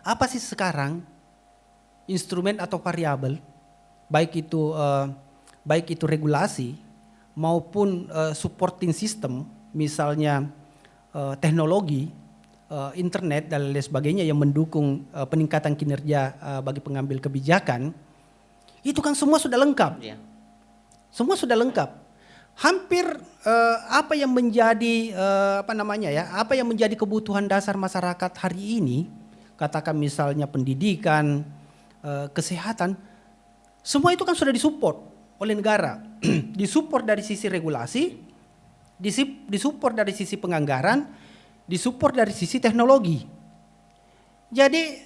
apa sih sekarang instrumen atau variabel, baik itu regulasi maupun supporting system, misalnya teknologi, internet dan lain sebagainya yang mendukung peningkatan kinerja bagi pengambil kebijakan, itu kan semua sudah lengkap. Iya. Semua sudah lengkap. Hampir apa yang menjadi apa yang menjadi kebutuhan dasar masyarakat hari ini, katakan misalnya pendidikan, kesehatan, semua itu kan sudah disupport oleh negara. Disupport dari sisi regulasi, disupport dari sisi penganggaran, disupport dari sisi teknologi. Jadi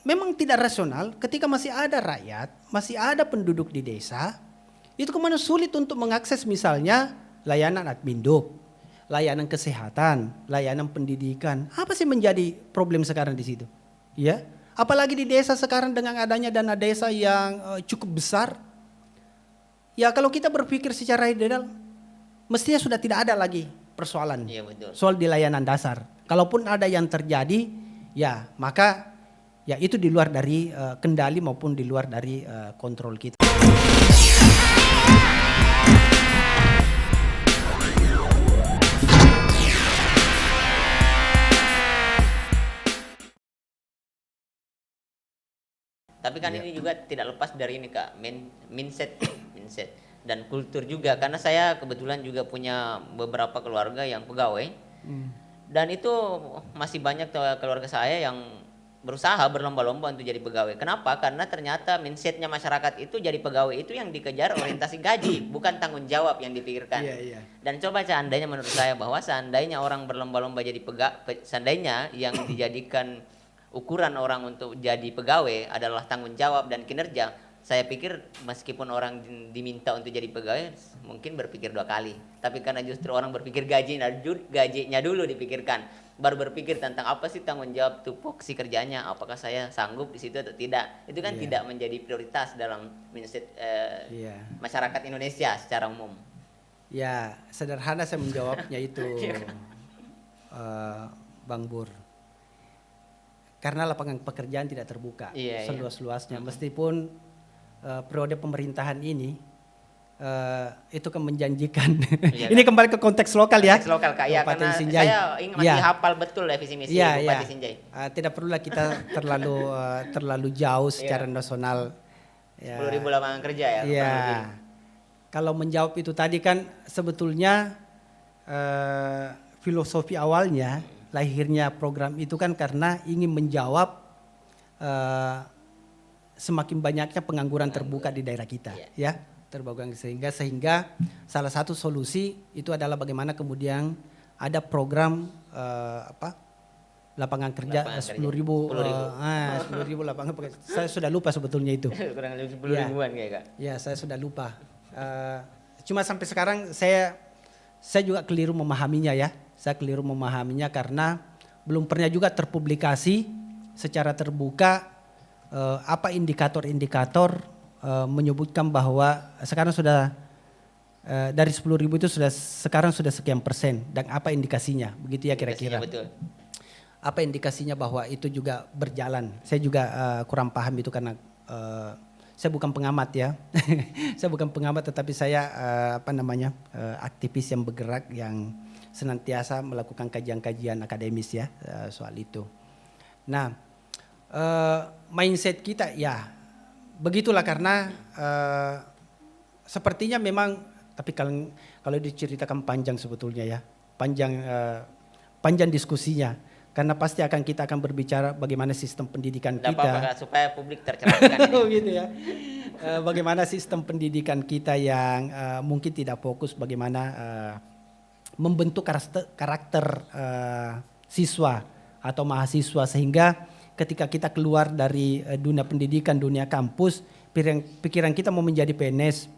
memang tidak rasional ketika masih ada rakyat, masih ada penduduk di desa, itu kemana sulit untuk mengakses misalnya layanan adminduk, layanan kesehatan, layanan pendidikan. Apa sih menjadi problem sekarang di situ? Ya, apalagi di desa sekarang dengan adanya dana desa yang cukup besar. Ya kalau kita berpikir secara ideal, mestinya sudah tidak ada lagi persoalan soal di layanan dasar. Kalaupun ada yang terjadi, ya maka ya itu di luar dari kendali maupun di luar dari kontrol kita. Tapi kan ini juga tidak lepas dari ini Kak, mindset dan kultur juga. Karena saya kebetulan juga punya beberapa keluarga yang pegawai. Dan itu masih banyak keluarga saya yang berusaha berlomba-lomba untuk jadi pegawai. Kenapa? Karena ternyata mindsetnya masyarakat itu jadi pegawai itu yang dikejar orientasi gaji, bukan tanggung jawab yang dipikirkan. Dan coba seandainya menurut saya bahwa seandainya orang berlomba-lomba jadi seandainya yang dijadikan ukuran orang untuk jadi pegawai adalah tanggung jawab dan kinerja, saya pikir meskipun orang diminta untuk jadi pegawai mungkin berpikir 2 kali. Tapi karena justru orang berpikir gajinya dulu dipikirkan, baru berpikir tentang apa sih tanggung jawab tupoksi kerjanya, apakah saya sanggup di situ atau tidak. Itu kan tidak menjadi prioritas dalam mindset masyarakat Indonesia secara umum. Ya, sederhana saya menjawabnya itu, Bang Bur. Karena lapangan pekerjaan tidak terbuka seluas-luasnya. Meskipun periode pemerintahan ini itu kan menjanjikan. Ini kembali ke konteks lokal ya. Konteks lokal Kak, ya, karena Sinjai. saya masih hafal betul visi misi Bupati Sinjai. Tidak perlulah kita terlalu jauh secara nasional. 10.000 lapangan kerja ya. Iya. Kalau menjawab itu tadi kan sebetulnya filosofi awalnya lahirnya program itu kan karena ingin menjawab semakin banyaknya pengangguran terbuka di daerah kita, ya terbuka, sehingga salah satu solusi itu adalah bagaimana kemudian ada program lapangan kerja 10.000 lapangan pekerjaan. Saya sudah lupa sebetulnya itu. Kurang lebih 10.000-an kayak Kak. Ya, saya sudah lupa. Cuma sampai sekarang saya juga keliru memahaminya ya. Saya keliru memahaminya karena belum pernah juga terpublikasi secara terbuka apa indikator-indikator menyebutkan bahwa sekarang sudah dari 10.000 itu sekarang sudah sekian persen, dan apa indikasinya, begitu ya kira-kira. Betul. Apa indikasinya bahwa itu juga berjalan. Saya juga kurang paham itu karena saya bukan pengamat ya. Saya bukan pengamat, tetapi saya aktivis yang bergerak, yang senantiasa melakukan kajian-kajian akademis ya soal itu. Nah, mindset kita ya begitulah, karena sepertinya memang, tapi kalau diceritakan panjang sebetulnya ya, panjang diskusinya, karena pasti kita akan berbicara bagaimana sistem pendidikan kita. Apa-apa, supaya publik tercerahkan. Gitu ya. Bagaimana sistem pendidikan kita yang mungkin tidak fokus bagaimana membentuk karakter siswa atau mahasiswa, sehingga ketika kita keluar dari dunia pendidikan, dunia kampus, pikiran kita mau menjadi PNS,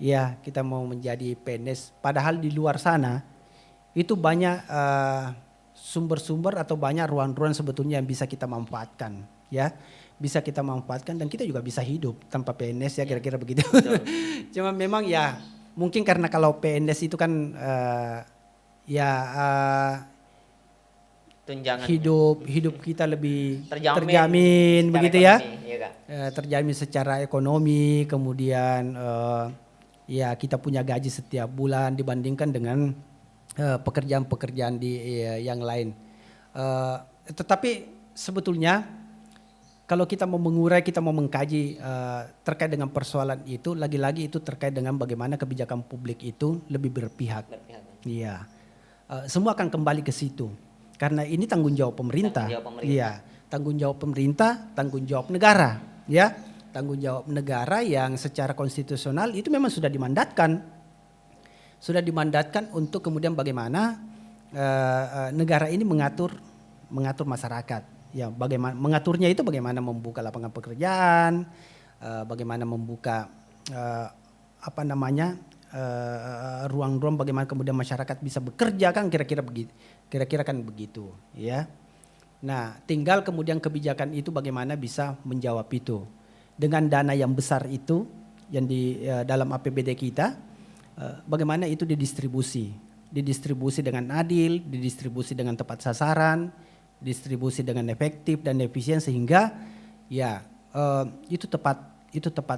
ya kita mau menjadi PNS. Padahal di luar sana itu banyak sumber-sumber atau banyak ruang-ruang sebetulnya yang bisa kita manfaatkan, ya bisa kita manfaatkan, dan kita juga bisa hidup tanpa PNS ya, kira-kira begitu. Cuma memang ya mungkin karena kalau PNS itu kan tunjangan hidup kita lebih terjamin terjamin secara begitu ya. ekonomi, iya, Kak. Terjamin secara ekonomi, kemudian ya kita punya gaji setiap bulan dibandingkan dengan pekerjaan-pekerjaan di yang lain. Tetapi sebetulnya kalau kita mau mengurai, kita mau mengkaji terkait dengan persoalan itu, lagi-lagi itu terkait dengan bagaimana kebijakan publik itu lebih berpihak. Iya, semua akan kembali ke situ. Karena ini tanggung jawab pemerintah. Iya, tanggung jawab pemerintah, tanggung jawab negara, ya. Tanggung jawab negara yang secara konstitusional itu memang sudah dimandatkan. Sudah dimandatkan untuk kemudian bagaimana negara ini mengatur masyarakat. Ya, bagaimana mengaturnya itu bagaimana membuka lapangan pekerjaan, bagaimana membuka ruang-ruang bagaimana kemudian masyarakat bisa bekerja kan kira-kira begitu. Kira-kira kan begitu, ya. Nah, tinggal kemudian kebijakan itu bagaimana bisa menjawab itu. Dengan dana yang besar itu yang di dalam APBD kita, bagaimana itu didistribusi dengan adil, didistribusi dengan tepat sasaran, distribusi dengan efektif dan efisien sehingga ya itu tepat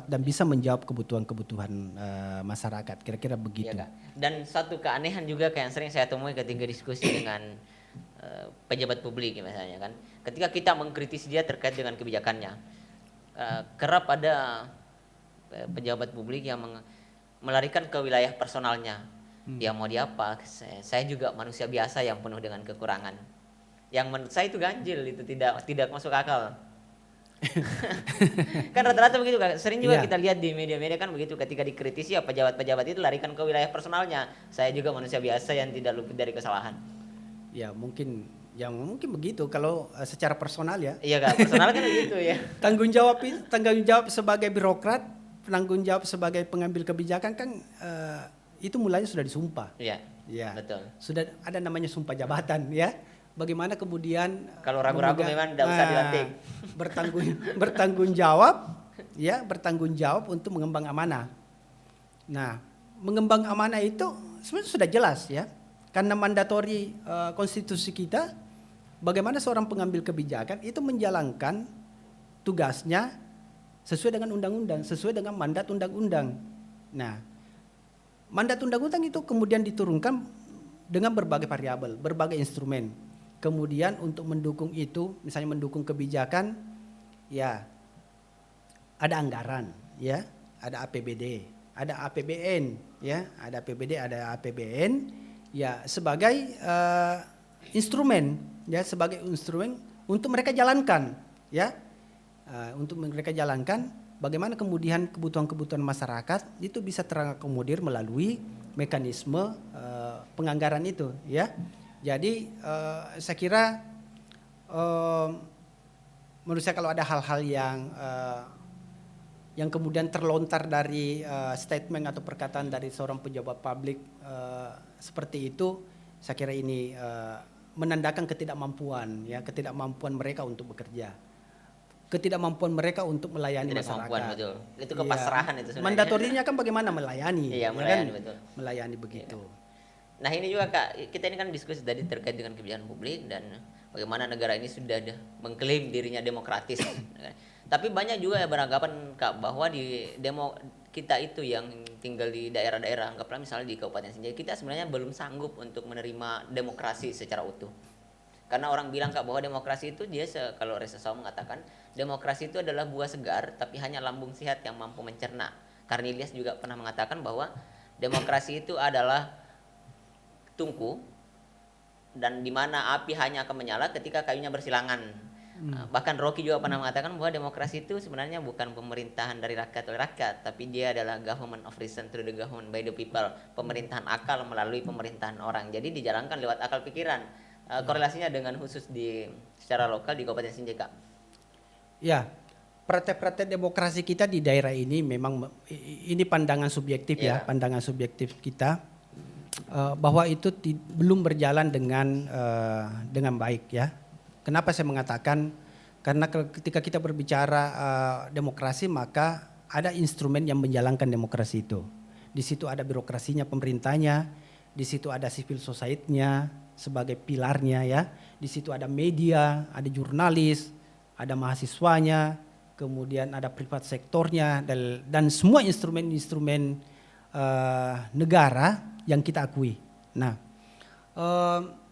dan bisa menjawab kebutuhan masyarakat, kira-kira begitu. Iya, Kak. Dan satu keanehan juga kayak yang sering saya temui ketika diskusi dengan pejabat publik misalnya kan, ketika kita mengkritisi dia terkait dengan kebijakannya, kerap ada pejabat publik yang melarikan ke wilayah personalnya. Ya mau diapa, saya juga manusia biasa yang penuh dengan kekurangan. Yang menurut saya itu ganjil, itu tidak masuk akal. Kan rata-rata begitu, Kak. Sering juga kita lihat di media-media kan begitu, ketika dikritisi ya pejabat-pejabat itu larikan ke wilayah personalnya. Saya juga manusia biasa yang tidak luput dari kesalahan. Ya mungkin begitu kalau secara personal ya. Iya, Kak, personal kan begitu ya. Tanggung jawab sebagai birokrat, tanggung jawab sebagai pengambil kebijakan kan itu mulanya sudah disumpah. Iya. Ya. Betul. Sudah ada namanya sumpah jabatan ya. Bagaimana kemudian kalau ragu-ragu memang tidak usah dilantik. Bertanggung jawab untuk mengembang amanah. Nah, mengembang amanah itu sebenarnya sudah jelas ya. Karena mandatori konstitusi kita, bagaimana seorang pengambil kebijakan itu menjalankan tugasnya sesuai dengan undang-undang, sesuai dengan mandat undang-undang. Nah, mandat undang-undang itu kemudian diturunkan dengan berbagai variabel, berbagai instrumen. Kemudian untuk mendukung itu, misalnya mendukung kebijakan, ya ada anggaran, ya, ada APBD, ada APBN, ya, ada APBD, ada APBN, ya sebagai instrumen, ya sebagai instrumen untuk mereka jalankan, ya, untuk mereka jalankan. Bagaimana kemudian kebutuhan-kebutuhan masyarakat itu bisa terakomodir melalui mekanisme penganggaran itu, ya. Jadi saya kira menurut saya kalau ada hal-hal yang kemudian terlontar dari statement atau perkataan dari seorang pejabat publik seperti itu, saya kira ini menandakan ketidakmampuan mereka untuk bekerja. Ketidakmampuan mereka untuk melayani masyarakat. Betul. Itu kepasrahan itu sebenarnya. Mandatorinya kan bagaimana melayani. Iya, melayani kan? betul. Melayani begitu. Iya. Nah, ini juga, Kak, kita ini kan diskusi tadi terkait dengan kebijakan publik dan bagaimana negara ini sudah mengklaim dirinya demokratis. Tapi banyak juga yang beranggapan, Kak, bahwa kita itu yang tinggal di daerah-daerah, anggaplah misalnya di Kabupaten Sinjai, kita sebenarnya belum sanggup untuk menerima demokrasi secara utuh. Karena orang bilang, Kak, bahwa demokrasi itu kalau Reza Saw mengatakan demokrasi itu adalah buah segar tapi hanya lambung sehat yang mampu mencerna. Karnelius juga pernah mengatakan bahwa demokrasi itu adalah tungku dan di mana api hanya akan menyala ketika kayunya bersilangan. Bahkan Rocky juga pernah mengatakan bahwa demokrasi itu sebenarnya bukan pemerintahan dari rakyat oleh rakyat, tapi dia adalah government of reason through the government by the people, pemerintahan akal melalui pemerintahan orang. Jadi dijalankan lewat akal pikiran. Korelasinya dengan khusus secara lokal di Kabupaten Sinjai, Kak. Ya, praktek-praktek demokrasi kita di daerah ini memang ini pandangan subjektif ya, pandangan subjektif kita bahwa itu belum berjalan dengan baik ya. Kenapa saya mengatakan? Karena ketika kita berbicara demokrasi maka ada instrumen yang menjalankan demokrasi itu. Di situ ada birokrasinya, pemerintahnya, di situ ada civil society-nya, sebagai pilarnya ya. Di situ ada media, ada jurnalis, ada mahasiswanya, kemudian ada privat sektornya dan semua instrumen-instrumen negara yang kita akui. Nah,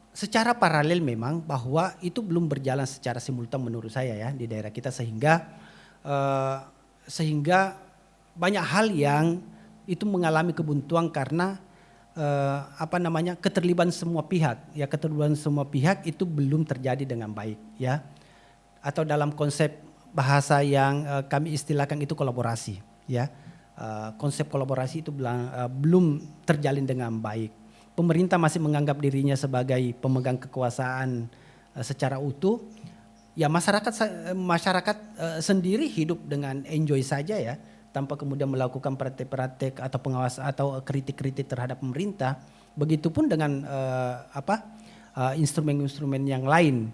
secara paralel memang bahwa itu belum berjalan secara simultan menurut saya ya di daerah kita sehingga banyak hal yang itu mengalami kebuntuan karena keterlibatan semua pihak. Ya, keterlibatan semua pihak itu belum terjadi dengan baik ya. Atau dalam konsep bahasa yang kami istilahkan itu kolaborasi ya. Konsep kolaborasi itu belum terjalin dengan baik. Pemerintah masih menganggap dirinya sebagai pemegang kekuasaan secara utuh. Ya masyarakat sendiri hidup dengan enjoy saja ya, tanpa kemudian melakukan praktek-praktek atau pengawas atau kritik-kritik terhadap pemerintah. Begitupun dengan instrumen-instrumen yang lain.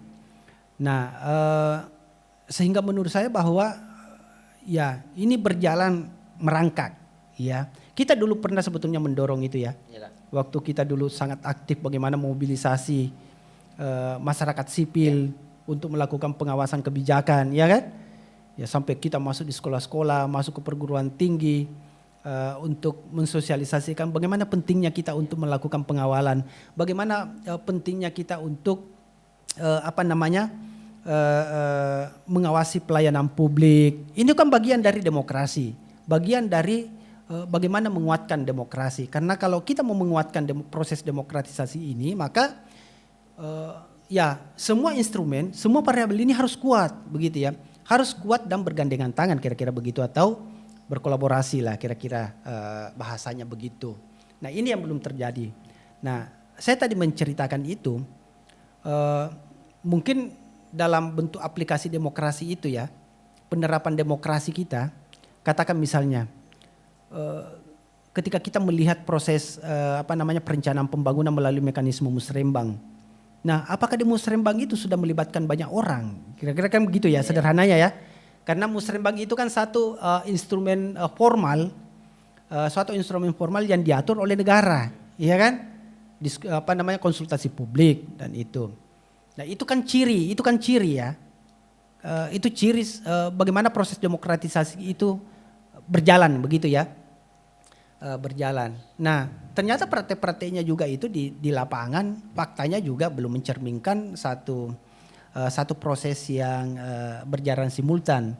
Nah, sehingga menurut saya bahwa ya ini berjalan merangkak ya. Kita dulu pernah sebetulnya mendorong itu ya. Ya, Waktu kita dulu sangat aktif bagaimana mobilisasi masyarakat sipil untuk melakukan pengawasan kebijakan, ya kan? Ya sampai kita masuk di sekolah-sekolah, masuk ke perguruan tinggi untuk mensosialisasikan bagaimana pentingnya kita untuk melakukan pengawalan, bagaimana pentingnya kita untuk mengawasi pelayanan publik. Ini kan bagian dari demokrasi, bagian dari bagaimana menguatkan demokrasi. Karena kalau kita mau menguatkan proses demokratisasi ini, maka ya semua instrumen, semua variabel ini harus kuat, begitu ya. Harus kuat dan bergandengan tangan kira-kira begitu, atau berkolaborasi lah kira-kira bahasanya begitu. Nah ini yang belum terjadi. Nah saya tadi menceritakan itu mungkin dalam bentuk aplikasi demokrasi itu ya, penerapan demokrasi kita, katakan misalnya ketika kita melihat proses perencanaan pembangunan melalui mekanisme musrembang. Nah, apakah di musrembang itu sudah melibatkan banyak orang? Kira-kira kan begitu ya, sederhananya ya. Karena musrembang itu kan satu instrumen formal, suatu instrumen formal yang diatur oleh negara, ya kan? Konsultasi publik dan itu. Nah, itu kan ciri ya. Itu ciri bagaimana proses demokratisasi itu berjalan begitu ya. Berjalan. Nah, ternyata praktek-prakteknya juga itu di lapangan faktanya juga belum mencerminkan satu proses yang berjalan simultan.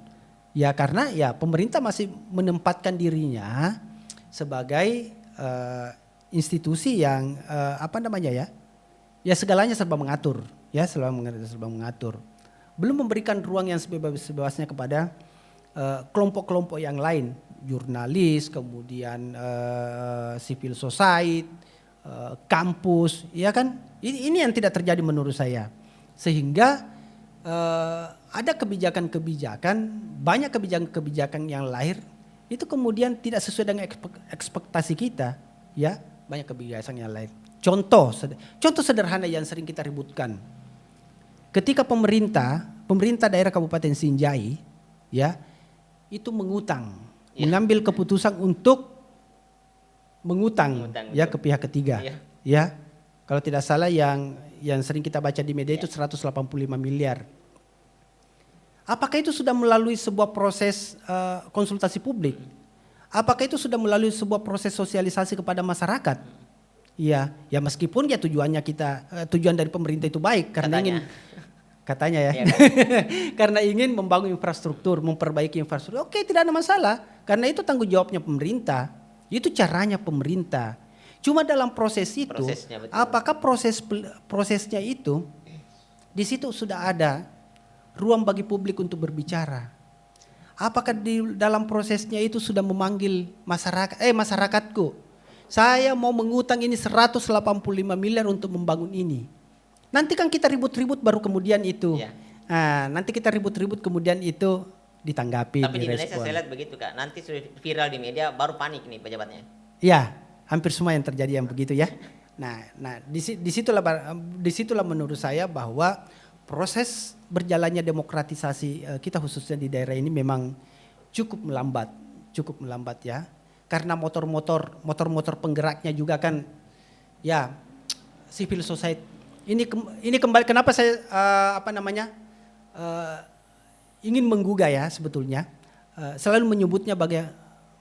Ya karena ya pemerintah masih menempatkan dirinya sebagai institusi yang ya segalanya serba mengatur, ya serba mengatur. Belum memberikan ruang yang sebebas-bebasnya kepada kelompok-kelompok yang lain, jurnalis, kemudian civil society, kampus, ya kan? Ini yang tidak terjadi menurut saya. Sehingga ada kebijakan-kebijakan, banyak kebijakan-kebijakan yang lahir itu kemudian tidak sesuai dengan ekspektasi kita, ya, banyak kebijakan yang lahir. Contoh sederhana yang sering kita ributkan. Ketika pemerintah daerah Kabupaten Sinjai, ya, itu mengambil keputusan untuk mengutang ya ke pihak ketiga, ya. Kalau tidak salah yang sering kita baca di media itu 185 miliar. Apakah itu sudah melalui sebuah proses konsultasi publik? Apakah itu sudah melalui sebuah proses sosialisasi kepada masyarakat? Ya meskipun ya tujuan dari pemerintah itu baik karena katanya ya. Karena ingin membangun infrastruktur, memperbaiki infrastruktur. Oke, tidak ada masalah. Karena itu tanggung jawabnya pemerintah. Itu caranya pemerintah. Cuma dalam proses itu, apakah prosesnya itu di situ sudah ada ruang bagi publik untuk berbicara? Apakah di dalam prosesnya itu sudah memanggil masyarakatku, saya mau mengutang ini 185 miliar untuk membangun ini. Nanti kan kita ribut-ribut baru kemudian itu. Ya. Nanti kita ribut-ribut kemudian itu ditanggapi. Tapi di Indonesia saya lihat begitu Kak. Nanti sudah viral di media baru panik nih pejabatnya. Ya, hampir semua yang terjadi yang begitu ya. Nah disitulah menurut saya bahwa proses berjalannya demokratisasi kita khususnya di daerah ini memang cukup melambat ya. Karena motor-motor penggeraknya juga kan ya civil society ini kembali kenapa saya ingin menggugah ya sebetulnya, selalu menyebutnya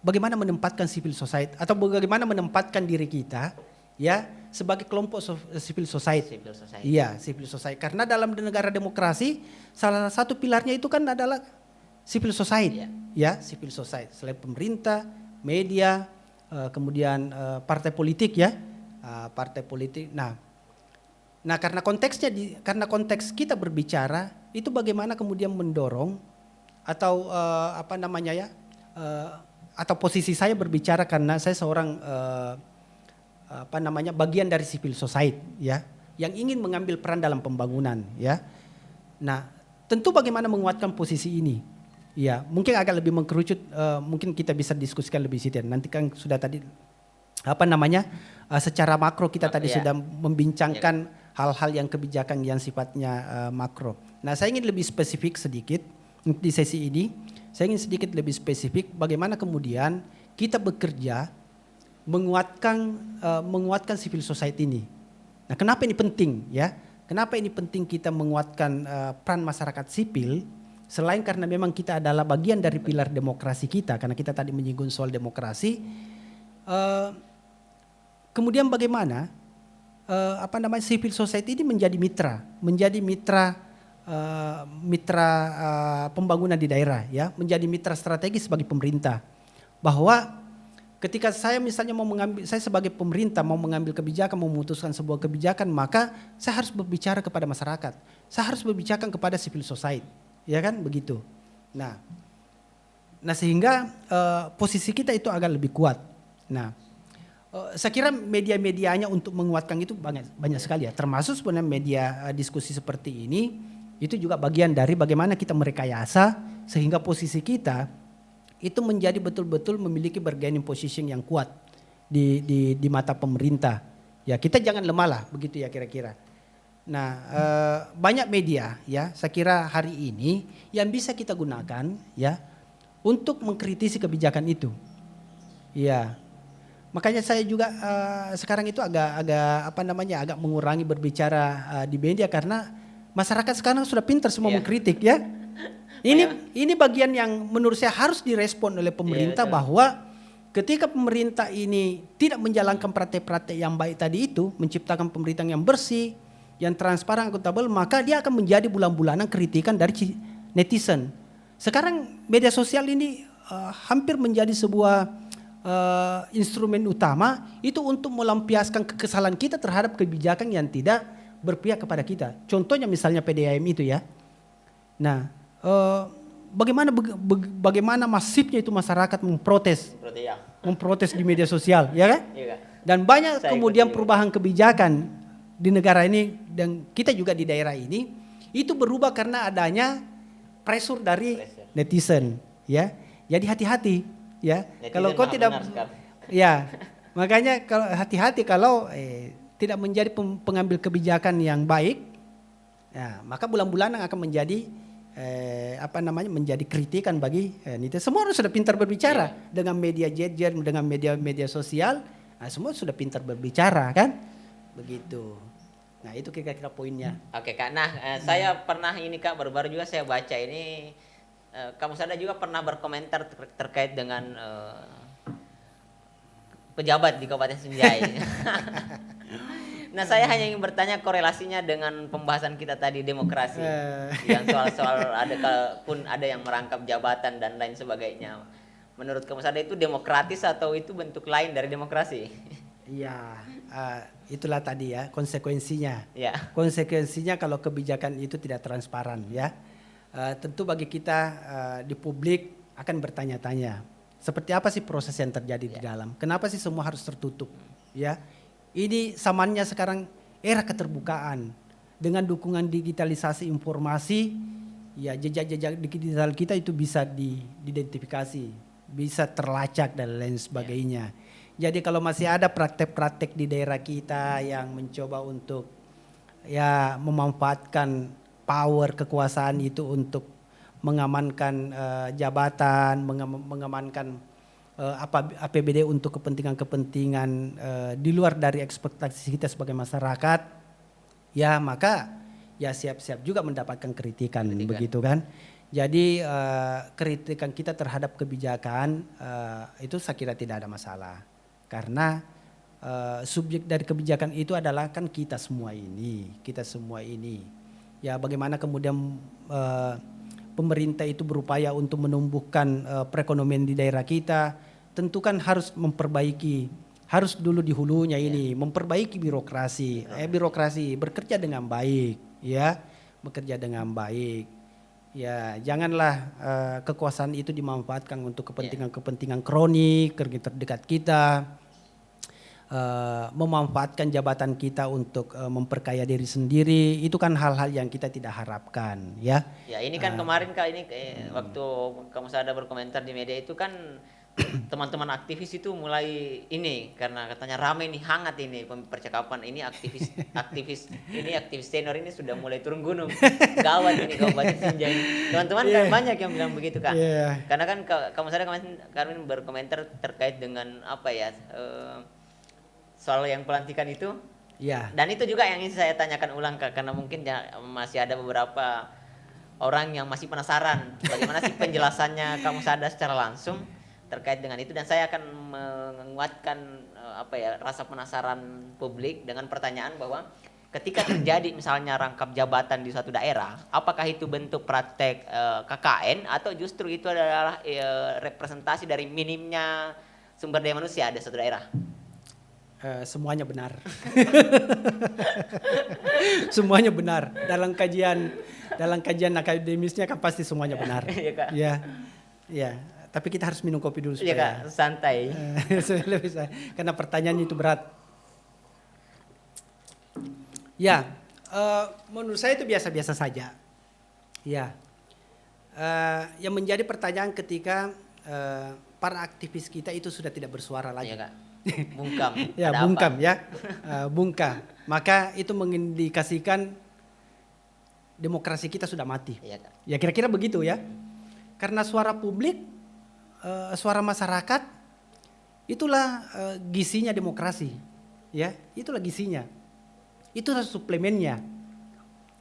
bagaimana menempatkan civil society atau bagaimana menempatkan diri kita ya sebagai kelompok civil society. Civil society. Iya, civil society. Karena dalam negara demokrasi salah satu pilarnya itu kan adalah civil society. Ya, civil society. Selain pemerintah, media, kemudian partai politik ya, partai politik. Nah, karena karena konteks kita berbicara itu bagaimana kemudian mendorong atau atau posisi saya berbicara karena saya seorang bagian dari civil society ya yang ingin mengambil peran dalam pembangunan ya. Nah, tentu bagaimana menguatkan posisi ini. Ya, mungkin agak lebih mengkerucut, mungkin kita bisa diskusikan lebih situ. Nanti kan sudah tadi secara makro kita tadi sudah membincangkan hal-hal yang kebijakan yang sifatnya makro. Nah, saya ingin lebih spesifik sedikit di sesi ini. Saya ingin sedikit lebih spesifik bagaimana kemudian kita bekerja menguatkan civil society ini. Nah, kenapa ini penting ya? Kenapa ini penting kita menguatkan peran masyarakat sipil? Selain karena memang kita adalah bagian dari pilar demokrasi kita, karena kita tadi menyinggung soal demokrasi. Kemudian bagaimana civil society ini menjadi mitra pembangunan di daerah ya, menjadi mitra strategis bagi pemerintah. Bahwa ketika saya misalnya saya sebagai pemerintah mau mengambil kebijakan, mau memutuskan sebuah kebijakan, maka saya harus berbicara kepada masyarakat. Saya harus berbicara kepada civil society, ya kan begitu. Nah sehingga posisi kita itu agak lebih kuat. Nah, saya kira media-medianya untuk menguatkan itu banyak sekali ya, termasuk sebenarnya media diskusi seperti ini. Itu juga bagian dari bagaimana kita merekayasa sehingga posisi kita itu menjadi betul-betul memiliki bargaining position yang kuat di mata pemerintah. Ya, kita jangan lemah lah begitu ya kira-kira. Nah, banyak media ya, saya kira hari ini yang bisa kita gunakan ya untuk mengkritisi kebijakan itu. Ya. Makanya saya juga sekarang itu agak mengurangi berbicara di media karena masyarakat sekarang sudah pintar semua mengkritik ya. Ini bagian yang menurut saya harus direspon oleh pemerintah bahwa ketika pemerintah ini tidak menjalankan praktek-praktek yang baik tadi itu, menciptakan pemerintahan yang bersih, yang transparan, akuntabel, maka dia akan menjadi bulan-bulanan kritikan dari netizen. Sekarang media sosial ini hampir menjadi sebuah instrumen utama itu untuk melampiaskan kekesalan kita terhadap kebijakan yang tidak berpihak kepada kita. Contohnya misalnya PDAM itu ya. Nah, bagaimana masifnya itu masyarakat memprotes di media sosial, ya kan? Dan banyak kemudian perubahan kebijakan di negara ini dan kita juga di daerah ini itu berubah karena adanya pressure dari netizen, ya. Jadi hati-hati, ya. Kalau kau tidak, ya, makanya kalau hati-hati kalau tidak menjadi pengambil kebijakan yang baik, ya, maka bulan-bulanan akan menjadi menjadi kritikan bagi netizen. Semua orang sudah pintar berbicara dengan media jejer, dengan media sosial, nah, semua sudah pintar berbicara kan, begitu. Nah itu kira-kira poinnya. Oke Kak, nah saya pernah ini Kak, baru-baru juga saya baca ini, kamu sadar juga pernah berkomentar terkait dengan pejabat di Kabupaten Senjai. Nah saya hanya ingin bertanya korelasinya dengan pembahasan kita tadi demokrasi, yang soal ada yang merangkap jabatan dan lain sebagainya. Menurut kamu sadar itu demokratis atau itu bentuk lain dari demokrasi? Iya, itulah tadi ya konsekuensinya. Ya. Konsekuensinya kalau kebijakan itu tidak transparan ya. Tentu bagi kita di publik akan bertanya-tanya seperti apa sih proses yang terjadi di dalam. Kenapa sih semua harus tertutup? Ya, ini zamannya sekarang era keterbukaan dengan dukungan digitalisasi informasi. Ya, jejak-jejak digital kita itu bisa diidentifikasi, bisa terlacak dan lain sebagainya. Jadi kalau masih ada praktek-praktek di daerah kita yang mencoba untuk ya memanfaatkan power kekuasaan itu untuk mengamankan jabatan, mengamankan APBD untuk kepentingan-kepentingan di luar dari ekspektasi kita sebagai masyarakat, ya maka ya siap-siap juga mendapatkan kritikan. Begitu kan. Jadi kritikan kita terhadap kebijakan itu saya kira tidak ada masalah. Karena subjek dari kebijakan itu adalah kan kita semua ini. Ya bagaimana kemudian pemerintah itu berupaya untuk menumbuhkan perekonomian di daerah kita, tentu kan harus memperbaiki, harus dulu di hulunya ini memperbaiki birokrasi, birokrasi bekerja dengan baik, ya bekerja dengan baik, ya janganlah kekuasaan itu dimanfaatkan untuk kepentingan kronik, terdekat kita, memanfaatkan jabatan kita untuk memperkaya diri sendiri, itu kan hal-hal yang kita tidak harapkan, ya. Ya ini kan kemarin Kak ini waktu kamu sadar berkomentar di media itu kan teman-teman aktivis itu mulai ini karena katanya rame nih, hangat ini percakapan ini aktivis senior ini sudah mulai turun gunung, gawat ini Kabupaten Sinjai. Teman-teman kan banyak yang bilang begitu Kak, karena kan kamu sadar kemarin berkomentar terkait dengan apa ya, soal yang pelantikan itu. Ya. Dan itu juga yang ingin saya tanyakan ulang Kak, karena mungkin ya, masih ada beberapa orang yang masih penasaran bagaimana sih penjelasannya kamu sadar secara langsung terkait dengan itu, dan saya akan menguatkan rasa penasaran publik dengan pertanyaan bahwa ketika terjadi misalnya rangkap jabatan di suatu daerah, apakah itu bentuk praktek KKN atau justru itu adalah representasi dari minimnya sumber daya manusia di suatu daerah? Semuanya benar. Semuanya benar. Dalam kajian akademisnya kan pasti semuanya benar. Iya Kak. Ya. Tapi kita harus minum kopi dulu supaya. Iya Kak, santai. Karena pertanyaan itu berat. Ya, menurut saya itu biasa-biasa saja. Ya, yang menjadi pertanyaan ketika para aktivis kita itu sudah tidak bersuara lagi. Iya Kak. Bungkam. Ya, bungkam ya. Bungkam. Maka itu mengindikasikan demokrasi kita sudah mati. Iya Kak. Ya kira-kira begitu ya. Karena suara publik, suara masyarakat, itulah gizinya demokrasi. Ya, itulah gizinya. Itulah suplemennya.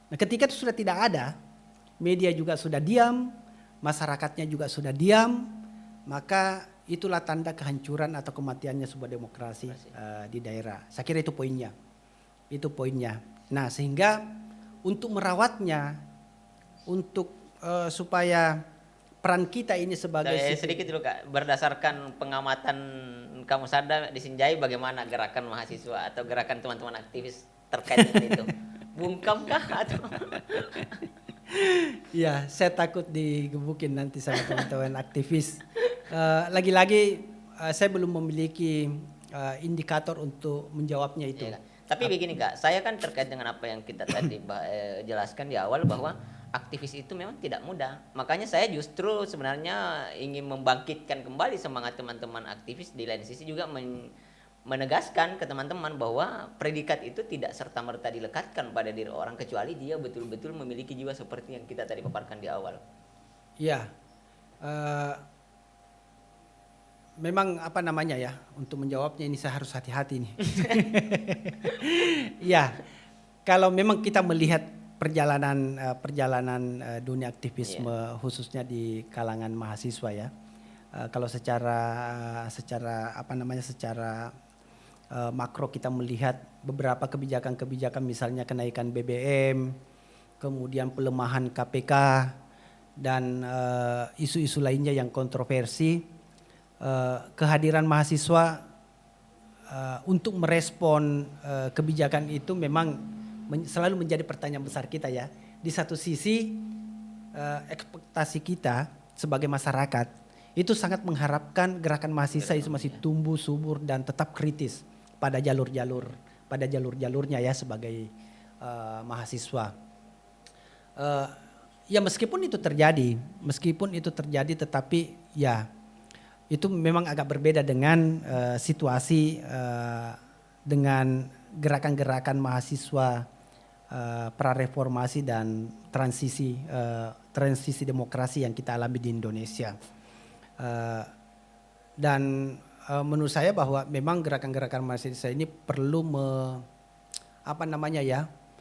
Nah, ketika itu sudah tidak ada, media juga sudah diam, masyarakatnya juga sudah diam, maka itulah tanda kehancuran atau kematiannya sebuah demokrasi di daerah. Saya kira itu poinnya. Itu poinnya. Nah, sehingga untuk merawatnya, untuk supaya peran kita ini sebagai sedikit dulu Kak, berdasarkan pengamatan kamu sadar di Sinjai, bagaimana gerakan mahasiswa atau gerakan teman-teman aktivis terkait dengan itu? Bungkam kah atau? Ya, saya takut digebukin nanti sama teman-teman aktivis. Lagi-lagi saya belum memiliki indikator untuk menjawabnya itu. Ya, tapi begini Kak, saya kan terkait dengan apa yang kita tadi jelaskan di awal bahwa aktivis itu memang tidak mudah. Makanya saya justru sebenarnya ingin membangkitkan kembali semangat teman-teman aktivis, di lain sisi juga menegaskan ke teman-teman bahwa predikat itu tidak serta-merta dilekatkan pada diri orang kecuali dia betul-betul memiliki jiwa seperti yang kita tadi paparkan di awal. Iya. Memang untuk menjawabnya ini saya harus hati-hati nih. Ya, kalau memang kita melihat perjalanan dunia aktivisme khususnya di kalangan mahasiswa ya, kalau secara makro kita melihat beberapa kebijakan misalnya kenaikan BBM, kemudian pelemahan KPK dan isu-isu lainnya yang kontroversi, kehadiran mahasiswa untuk merespon kebijakan itu memang selalu menjadi pertanyaan besar kita ya. Di satu sisi ekspektasi kita sebagai masyarakat itu sangat mengharapkan gerakan mahasiswa itu masih tumbuh subur dan tetap kritis pada jalurnya ya sebagai mahasiswa. Ya meskipun itu terjadi tetapi ya itu memang agak berbeda dengan situasi dengan gerakan-gerakan mahasiswa prareformasi dan transisi demokrasi yang kita alami di Indonesia. Dan menurut saya bahwa memang gerakan-gerakan mahasiswa ini perlu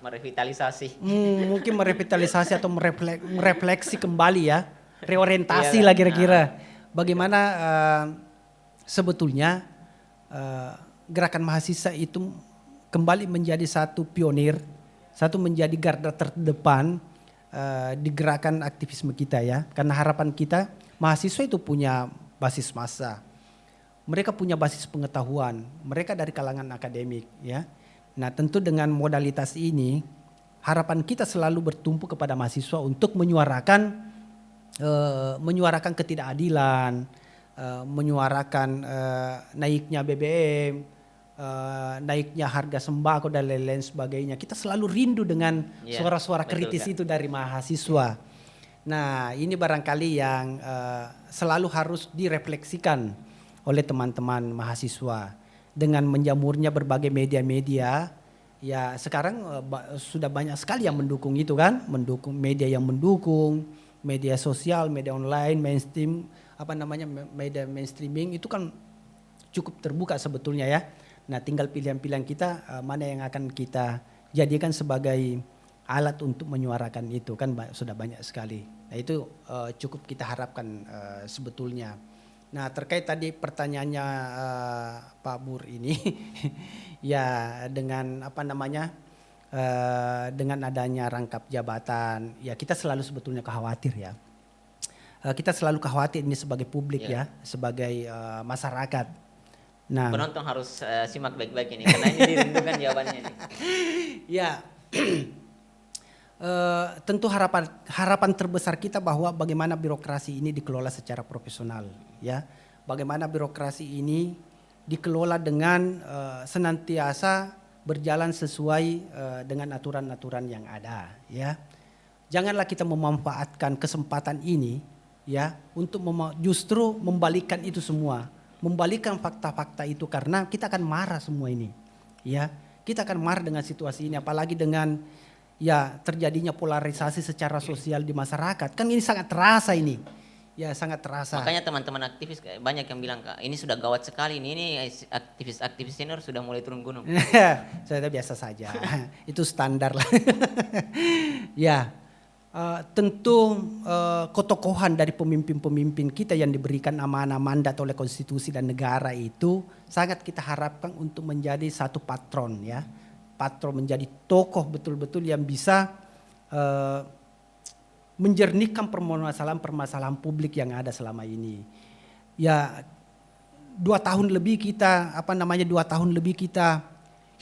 merevitalisasi. Mungkin merevitalisasi atau merefleksi kembali ya, reorientasi Iya, lah Kak. kira-kira. Bagaimana sebetulnya gerakan mahasiswa itu kembali menjadi satu pionir, satu menjadi garda terdepan di gerakan aktivisme kita ya. Karena harapan kita mahasiswa itu punya basis massa, mereka punya basis pengetahuan, mereka dari kalangan akademik ya. Nah tentu dengan modalitas ini harapan kita selalu bertumpu kepada mahasiswa untuk menyuarakan ketidakadilan, menyuarakan naiknya BBM, naiknya harga sembako dan lain-lain sebagainya. Kita selalu rindu dengan Iya, suara-suara betul, kritis Kak. itu dari mahasiswa. Nah ini barangkali yang selalu harus direfleksikan oleh teman-teman mahasiswa dengan menjamurnya berbagai media-media. Ya sekarang sudah banyak sekali yang mendukung itu kan, mendukung media yang mendukung, media sosial, media online, mainstream, media mainstreaming itu kan cukup terbuka sebetulnya ya. Nah tinggal pilihan-pilihan kita mana yang akan kita jadikan sebagai alat untuk menyuarakan itu kan sudah banyak sekali. Nah itu cukup kita harapkan sebetulnya. Nah terkait tadi pertanyaannya Pak Bur ini ya dengan dengan adanya rangkap jabatan ya kita selalu sebetulnya khawatir ya. Kita selalu khawatir ini sebagai publik ya, sebagai masyarakat. Nah, Penonton harus simak baik-baik ini karena ini dirindukan jawabannya nih. ya tentu harapan terbesar kita bahwa bagaimana birokrasi ini dikelola secara profesional ya. Bagaimana birokrasi ini dikelola dengan senantiasa berjalan sesuai dengan aturan-aturan yang ada ya. Janganlah kita memanfaatkan kesempatan ini ya untuk justru membalikkan itu semua, membalikkan fakta-fakta itu karena kita akan marah semua ini ya. Kita akan marah dengan situasi ini apalagi dengan ya terjadinya polarisasi secara sosial di masyarakat. Kan ini sangat terasa ini. Ya sangat terasa. Makanya teman-teman aktivis banyak yang bilang, Kak, ini sudah gawat sekali ini aktivis-aktivis senior sudah mulai turun gunung. Saya biasa saja. Itu standar lah. Ya. Tentu ketokohan dari pemimpin-pemimpin kita yang diberikan amanah mandat oleh konstitusi dan negara itu sangat kita harapkan untuk menjadi satu patron ya. Patron menjadi tokoh betul-betul yang bisa menjernihkan permasalahan-permasalahan publik yang ada selama ini. Ya 2 tahun lebih kita 2 tahun lebih kita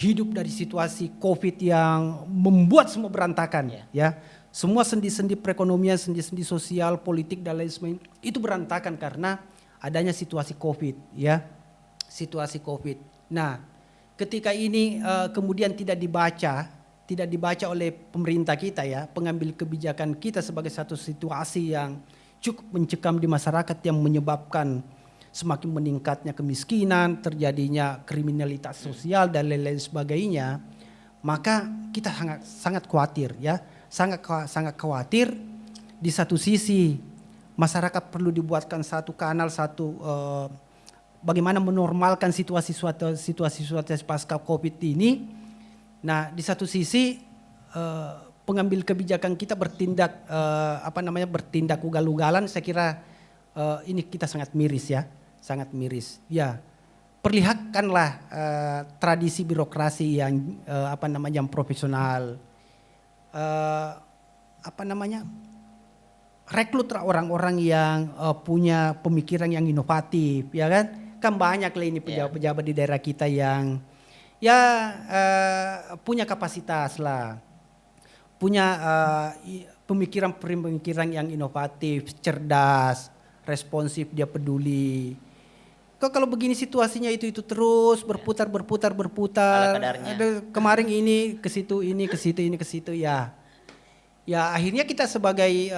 hidup dari situasi COVID yang membuat semua berantakan ya. Semua sendi-sendi perekonomian, sendi-sendi sosial, politik dan lain sebagainya itu berantakan karena adanya situasi COVID ya. Situasi COVID. Nah, ketika ini kemudian tidak dibaca oleh pemerintah kita ya, pengambil kebijakan kita sebagai satu situasi yang cukup mencekam di masyarakat yang menyebabkan semakin meningkatnya kemiskinan, terjadinya kriminalitas sosial dan lain-lain sebagainya, maka kita sangat khawatir ya. Sangat khawatir. Di satu sisi masyarakat perlu dibuatkan satu kanal, bagaimana menormalkan situasi pasca COVID ini. Nah di satu sisi pengambil kebijakan kita bertindak bertindak ugal-ugalan. Saya kira ini kita sangat miris ya, sangat miris. Ya perlihatkanlah tradisi birokrasi yang profesional. Rekrut orang-orang yang punya pemikiran yang inovatif ya kan banyak lah ini pejabat-pejabat di daerah kita yang punya kapasitas lah, punya pemikiran yang inovatif, cerdas, responsif, dia peduli. Kalau begini situasinya itu terus berputar. Ala kadarnya. Kemarin ini ke situ ya. Ya akhirnya kita sebagai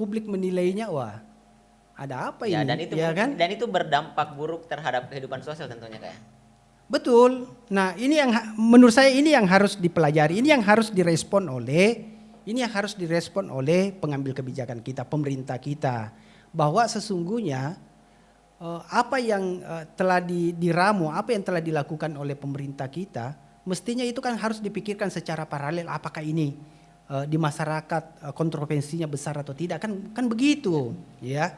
publik menilainya wah ada apa ini? Dan itu berdampak buruk terhadap kehidupan sosial tentunya kayak. Betul. Nah ini yang menurut saya ini yang harus dipelajari, ini yang harus direspon oleh pengambil kebijakan kita, pemerintah kita, bahwa sesungguhnya apa yang telah diramu, apa yang telah dilakukan oleh pemerintah kita mestinya itu kan harus dipikirkan secara paralel, apakah ini di masyarakat kontroversinya besar atau tidak, kan begitu ya.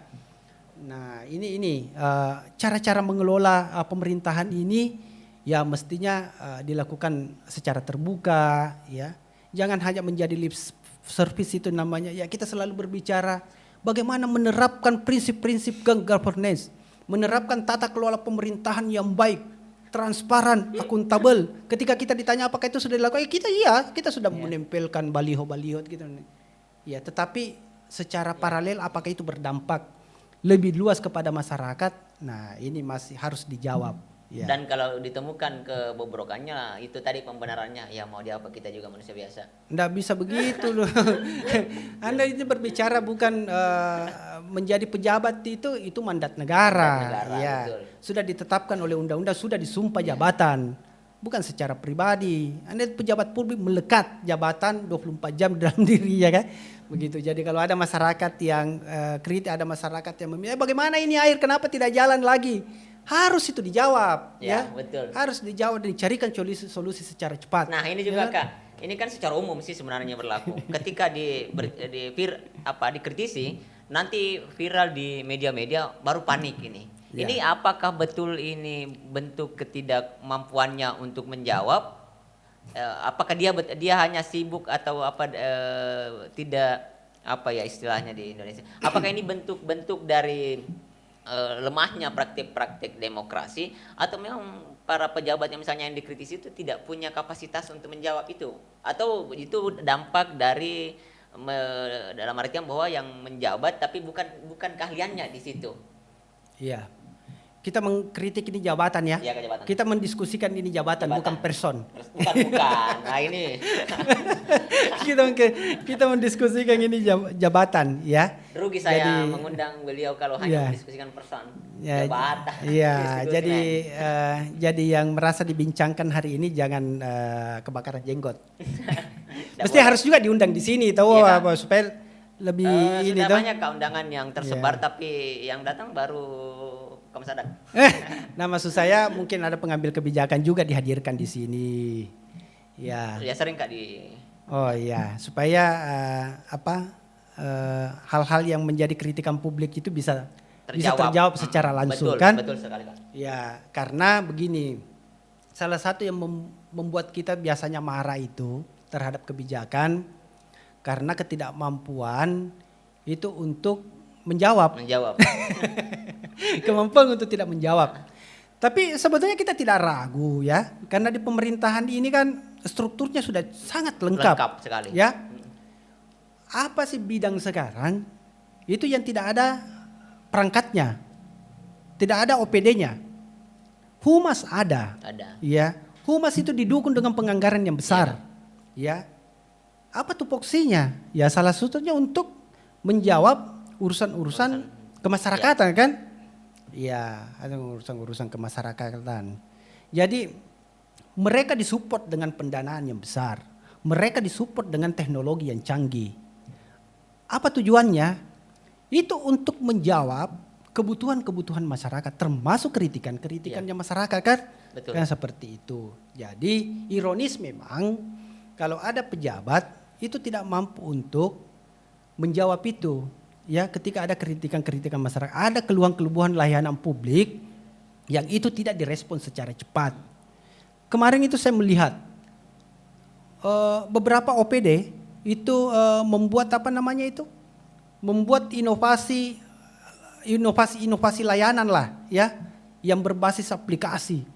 Nah ini cara-cara mengelola pemerintahan ini ya mestinya dilakukan secara terbuka ya. Jangan hanya menjadi lip service itu namanya. Ya kita selalu berbicara bagaimana menerapkan prinsip-prinsip governance, menerapkan tata kelola pemerintahan yang baik, transparan, akuntabel. Ketika kita ditanya apakah itu sudah dilakukan, kita sudah menempelkan baliho-baliho gitu. Ya, tetapi secara paralel apakah itu berdampak lebih luas kepada masyarakat? Nah, ini masih harus dijawab. Ya. Dan kalau ditemukan kebobrokannya, itu tadi pembenarannya, ya mau diapa, kita juga manusia biasa. Nggak bisa begitu loh. Anda ini berbicara bukan menjadi pejabat itu mandat negara. Ya. Betul. Sudah ditetapkan oleh undang-undang, sudah disumpah jabatan. Bukan secara pribadi. Anda pejabat publik melekat jabatan 24 jam dalam dirinya kan. Begitu. Jadi kalau ada masyarakat yang kritik, ada masyarakat yang memilih bagaimana ini air, kenapa tidak jalan lagi? Harus itu dijawab, ya. Betul. Harus dijawab dan dicarikan solusi secara cepat. Nah ini juga Kak, ini kan secara umum sih sebenarnya berlaku. Ketika dikritisi, nanti viral di media-media, baru panik ini. Ya. Ini apakah betul ini bentuk ketidakmampuannya untuk menjawab? Apakah dia hanya sibuk atau tidak apa ya istilahnya di Indonesia? Apakah ini bentuk dari lemahnya praktik-praktik demokrasi, atau memang para pejabat yang misalnya yang dikritisi itu tidak punya kapasitas untuk menjawab itu, atau itu dampak dari dalam artian bahwa yang menjabat tapi bukan keahliannya di situ. Iya. Kita mengkritik ini jabatan ya. Iya, jabatan. Kita mendiskusikan ini jabatan. Bukan person. Bukan. Nah ini. kita mendiskusikan ini jabatan ya. Rugi saya mengundang beliau kalau hanya mendiskusikan person. Jabatan. Iya, jadi yang merasa dibincangkan hari ini jangan kebakaran jenggot. Mesti harus juga diundang di sini tahu apa supaya lebih ini sudah banyak keundangan yang tersebar tapi yang datang baru kamu sadar. Nah maksud saya mungkin ada pengambil kebijakan juga dihadirkan di sini. Ya. Ya sering Kak di. Oh iya, supaya hal-hal yang menjadi kritikan publik itu bisa terjawab secara langsung. Betul, kan? Betul sekali Kak. Ya, karena begini. Salah satu yang membuat kita biasanya marah itu terhadap kebijakan karena ketidakmampuan itu untuk menjawab. Kemampuan untuk tidak menjawab. Tapi sebetulnya kita tidak ragu ya, karena di pemerintahan ini kan strukturnya sudah sangat lengkap. Lengkap sekali. Ya. Apa sih bidang sekarang itu yang tidak ada perangkatnya, tidak ada OPD-nya. Humas ada. Ya. Humas itu didukung dengan penganggaran yang besar. Ya. Apa tupoksinya? Ya salah satunya untuk menjawab urusan-urusan kemasyarakatan kan? Iya, ada urusan-urusan kemasyarakatan. Jadi mereka disupport dengan pendanaan yang besar. Mereka disupport dengan teknologi yang canggih. Apa tujuannya? Itu untuk menjawab kebutuhan-kebutuhan masyarakat, termasuk kritikan-kritikannya masyarakat kan? Betul. Kan seperti itu. Jadi ironis memang kalau ada pejabat itu tidak mampu untuk menjawab itu. Ya, ketika ada kritikan-kritikan masyarakat, ada keluhan-keluhan layanan publik yang itu tidak direspon secara cepat. Kemarin itu saya melihat beberapa OPD itu membuat membuat inovasi layanan lah, ya, yang berbasis aplikasi.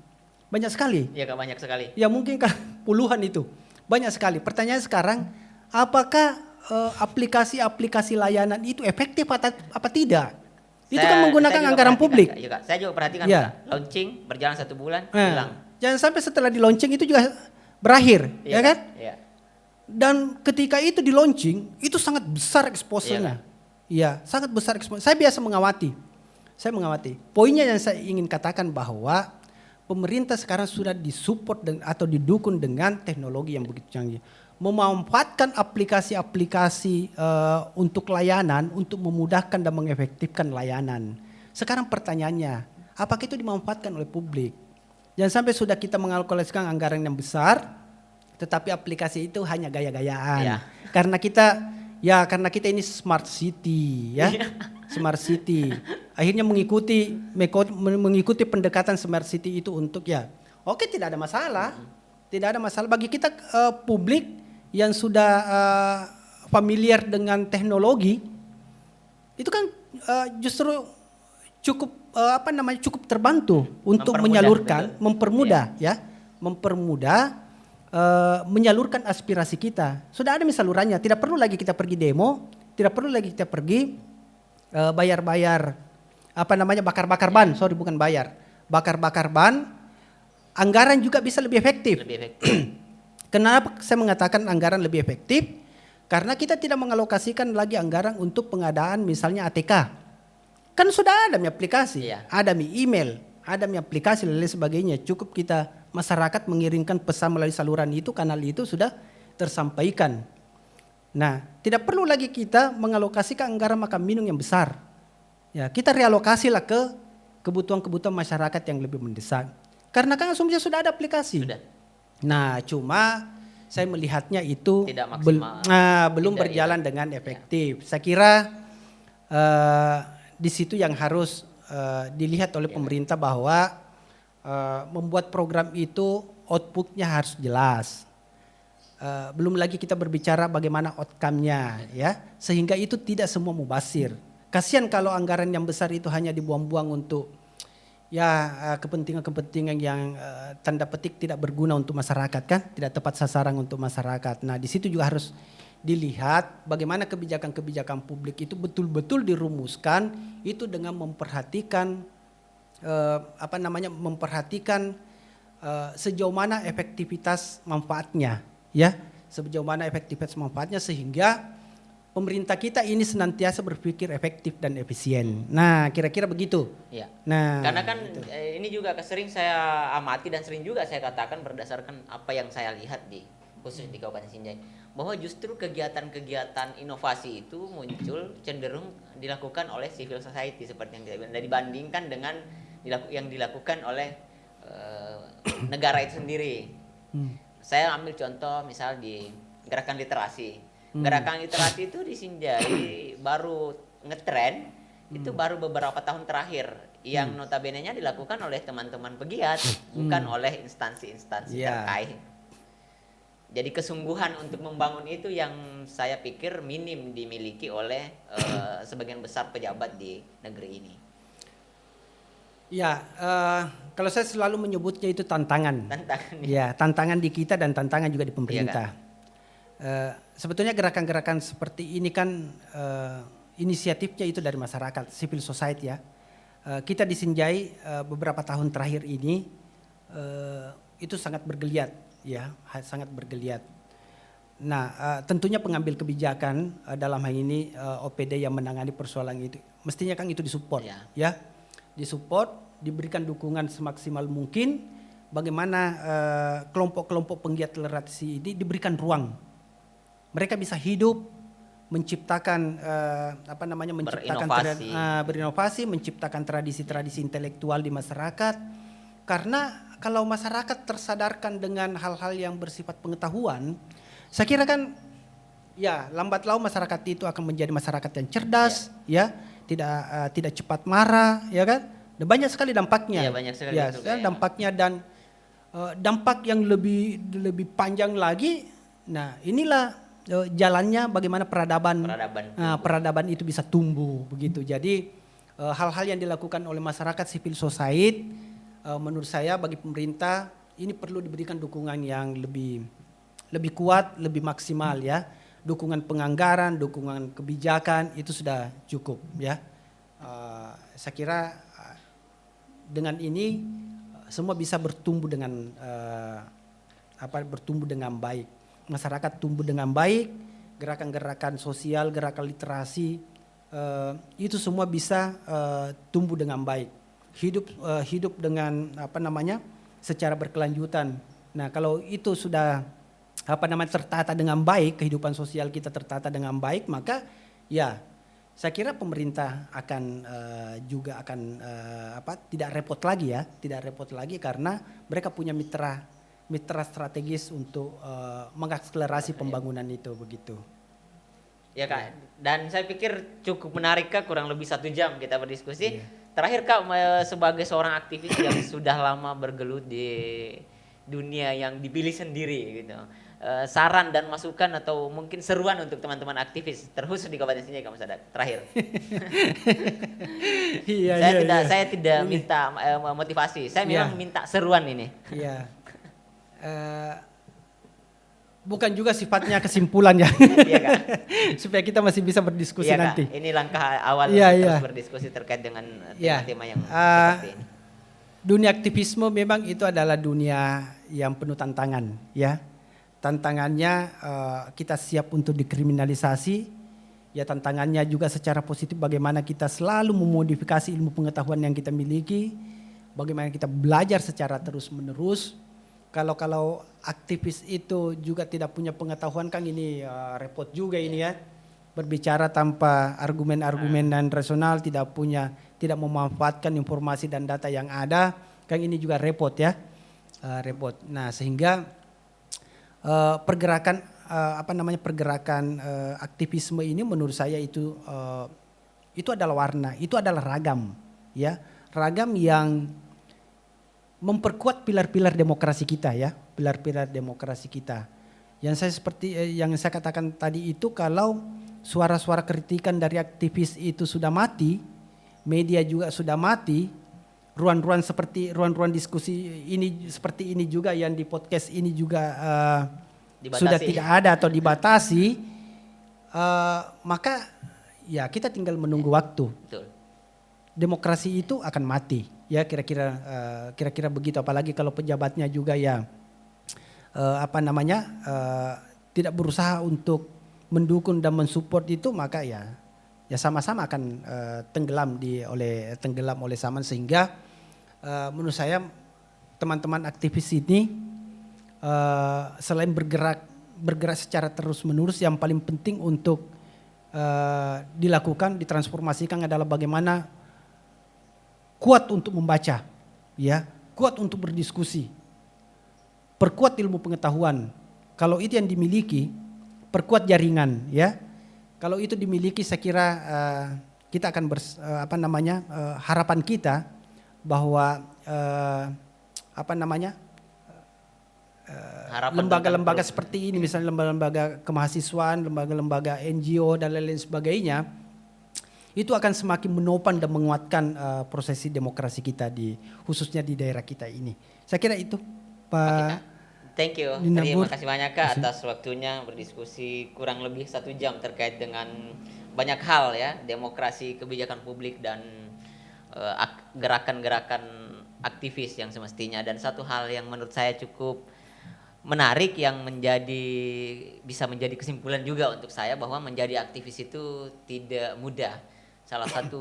Banyak sekali. Iya Kak, banyak sekali. Ya mungkin puluhan itu, banyak sekali. Pertanyaan sekarang, apakah aplikasi-aplikasi layanan itu efektif apa tidak? Itu kan menggunakan anggaran publik. Saya juga perhatikan launching berjalan 1 bulan hilang. Jangan sampai setelah di launching itu juga berakhir, ya kan? Iya. Dan ketika itu di launching itu sangat besar exposure-nya. Iya, sangat besar exposure. Saya biasa mengawati. Poinnya yang saya ingin katakan bahwa pemerintah sekarang sudah disupport atau didukung dengan teknologi yang begitu canggih. Memanfaatkan aplikasi-aplikasi untuk layanan, untuk memudahkan dan mengefektifkan layanan. Sekarang pertanyaannya, apakah itu dimanfaatkan oleh publik? Jangan sampai sudah kita mengalokasikan anggaran yang besar, tetapi aplikasi itu hanya gaya-gayaan. Iya. Karena kita ini smart city, ya, smart city. Akhirnya mengikuti pendekatan smart city itu untuk oke, tidak ada masalah, tidak ada masalah bagi kita publik yang sudah familiar dengan teknologi, itu kan justru cukup cukup terbantu untuk mempermudah menyalurkan aspirasi kita. Sudah ada salurannya, tidak perlu lagi kita pergi demo, tidak perlu lagi kita pergi bayar-bayar bakar-bakar ban, bakar-bakar ban. Anggaran juga bisa lebih efektif. Kenapa saya mengatakan anggaran lebih efektif? Karena kita tidak mengalokasikan lagi anggaran untuk pengadaan misalnya ATK. Kan sudah ada aplikasi, ada email, ada aplikasi dan lain sebagainya. Cukup kita masyarakat mengirimkan pesan melalui saluran itu, kanal itu sudah tersampaikan. Nah, tidak perlu lagi kita mengalokasikan anggaran makan minum yang besar. Ya, kita realokasilah ke kebutuhan-kebutuhan masyarakat yang lebih mendesak. Karena kan asumsinya sudah ada aplikasi. Sudah. Nah, cuma saya melihatnya itu belum berjalan dengan efektif. Saya kira di situ yang harus dilihat oleh pemerintah bahwa membuat program itu outputnya harus jelas. Belum lagi kita berbicara bagaimana outcome-nya, ya, sehingga itu tidak semua mubazir. Kasihan kalau anggaran yang besar itu hanya dibuang-buang untuk kepentingan-kepentingan yang tanda petik tidak berguna untuk masyarakat, kan, tidak tepat sasaran untuk masyarakat. Nah, di situ juga harus dilihat bagaimana kebijakan-kebijakan publik itu betul-betul dirumuskan itu dengan memperhatikan sejauh mana efektivitas manfaatnya, ya, sejauh mana efektivitas manfaatnya sehingga pemerintah kita ini senantiasa berpikir efektif dan efisien. Nah, kira-kira begitu. Ya. Nah, karena kan ini juga sering saya amati dan sering juga saya katakan berdasarkan apa yang saya lihat khusus di Kabupaten Sinjai, bahwa justru kegiatan-kegiatan inovasi itu muncul cenderung dilakukan oleh civil society seperti yang kita bilang, dibandingkan dengan yang dilakukan oleh negara itu sendiri. Saya ambil contoh misal di gerakan literasi. Gerakan literasi itu di Sinjai baru ngetren itu baru beberapa tahun terakhir, yang notabene-nya dilakukan oleh teman-teman pegiat, bukan oleh instansi-instansi terkait. Jadi kesungguhan untuk membangun itu yang saya pikir minim dimiliki oleh sebagian besar pejabat di negeri ini. Ya, kalau saya selalu menyebutnya itu tantangan. Tantangan. Ya, tantangan di kita dan tantangan juga di pemerintah. Iya, kan? Sebetulnya gerakan-gerakan seperti ini kan inisiatifnya itu dari masyarakat, civil society, ya. Kita di Sinjai beberapa tahun terakhir ini itu sangat bergeliat, ya, sangat bergeliat. Nah, tentunya pengambil kebijakan dalam hal ini OPD yang menangani persoalan itu, mestinya kan itu disupport, ya, disupport, diberikan dukungan semaksimal mungkin. Bagaimana kelompok-kelompok penggiat literasi ini diberikan ruang. Mereka bisa hidup, menciptakan berinovasi, menciptakan tradisi-tradisi intelektual di masyarakat. Karena kalau masyarakat tersadarkan dengan hal-hal yang bersifat pengetahuan, saya kira kan ya lambat laun masyarakat itu akan menjadi masyarakat yang cerdas, ya, tidak cepat marah, ya kan. Dan banyak sekali dampaknya. Banyak sekali dampaknya dan dampak yang lebih panjang lagi. Nah, inilah jalannya bagaimana peradaban itu bisa tumbuh begitu. Jadi hal-hal yang dilakukan oleh masyarakat civil society menurut saya bagi pemerintah ini perlu diberikan dukungan yang lebih kuat, lebih maksimal, ya. Dukungan penganggaran, dukungan kebijakan itu sudah cukup, ya. Saya kira dengan ini semua bisa bertumbuh dengan baik. Masyarakat tumbuh dengan baik, gerakan-gerakan sosial, gerakan literasi itu semua bisa tumbuh dengan baik, hidup dengan secara berkelanjutan. Nah, kalau itu sudah tertata dengan baik, kehidupan sosial kita tertata dengan baik, maka ya saya kira pemerintah akan juga akan tidak repot lagi ya, tidak repot lagi karena mereka punya mitra strategis untuk mengakselerasi pembangunan itu begitu. Ya Kak, dan saya pikir cukup menarik Kak, kurang lebih 1 jam kita berdiskusi. Iya. Terakhir Kak, sebagai seorang aktivis yang sudah lama bergelut di dunia yang dipilih sendiri gitu, saran dan masukan atau mungkin seruan untuk teman-teman aktivis terkhusus di Kabupaten Sinjai Kak Mas Adat, terakhir. Iya, Saya tidak minta motivasi, saya memang minta seruan ini. Iya. Bukan juga sifatnya kesimpulan ya. Iya Kak. Supaya kita masih bisa berdiskusi Iya, Kak. nanti. Ini langkah awal Iya, untuk iya. terus berdiskusi terkait dengan Iya. tema-tema yang seperti ini. Dunia aktivisme memang itu adalah dunia yang penuh tantangan ya. Tantangannya kita siap untuk dikriminalisasi. Ya tantangannya juga secara positif bagaimana kita selalu memodifikasi ilmu pengetahuan yang kita miliki. Bagaimana kita belajar secara terus-menerus. Kalau aktivis itu juga tidak punya pengetahuan kan ini repot juga ini ya. Berbicara tanpa argumen-argumen dan rasional, tidak memanfaatkan informasi dan data yang ada, kan ini juga repot ya. Repot. Nah, sehingga pergerakan aktivisme ini menurut saya itu adalah warna, itu adalah ragam ya. Ragam yang memperkuat pilar-pilar demokrasi kita ya, pilar-pilar demokrasi kita. Yang saya katakan tadi itu, kalau suara-suara kritikan dari aktivis itu sudah mati, media juga sudah mati, ruang-ruang diskusi ini seperti ini juga yang di podcast ini juga sudah tidak ada atau dibatasi, maka ya kita tinggal menunggu waktu. Betul. Demokrasi itu akan mati. Ya kira-kira begitu, apalagi kalau pejabatnya juga ya tidak berusaha untuk mendukung dan mensupport itu, maka ya sama-sama akan tenggelam oleh zaman. Sehingga menurut saya teman-teman aktivis ini selain bergerak secara terus-menerus, yang paling penting untuk dilakukan, ditransformasikan adalah bagaimana kuat untuk membaca, ya, kuat untuk berdiskusi, perkuat ilmu pengetahuan. Kalau itu yang dimiliki, perkuat jaringan, ya. Kalau itu dimiliki, saya kira kita akan harapan kita bahwa lembaga-lembaga seperti ini, misalnya lembaga-lembaga kemahasiswaan, lembaga-lembaga NGO dan lain-lain sebagainya, itu akan semakin menopang dan menguatkan prosesi demokrasi kita khususnya di daerah kita ini. Saya kira itu, Pak. Thank you. Terima kasih banyak Kak atas waktunya berdiskusi kurang lebih 1 jam terkait dengan banyak hal ya, demokrasi, kebijakan publik dan gerakan-gerakan aktivis yang semestinya. Dan satu hal yang menurut saya cukup menarik yang bisa menjadi kesimpulan juga untuk saya, bahwa menjadi aktivis itu tidak mudah. Salah satu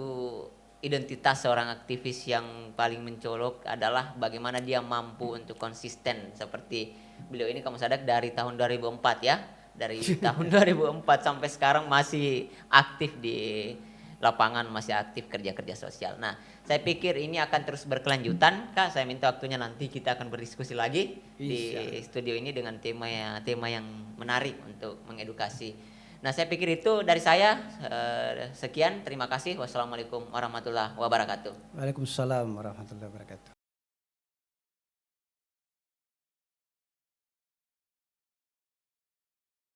identitas seorang aktivis yang paling mencolok adalah bagaimana dia mampu untuk konsisten, seperti beliau ini Kak Mas Adat dari tahun 2004 ya. Dari tahun 2004 sampai sekarang masih aktif di lapangan, masih aktif kerja-kerja sosial. Nah, saya pikir ini akan terus berkelanjutan. Kak, saya minta waktunya nanti kita akan berdiskusi lagi di studio ini dengan tema yang menarik untuk mengedukasi. Nah, saya pikir itu dari saya. Sekian, terima kasih. Wassalamualaikum warahmatullahi wabarakatuh. Waalaikumsalam warahmatullahi wabarakatuh.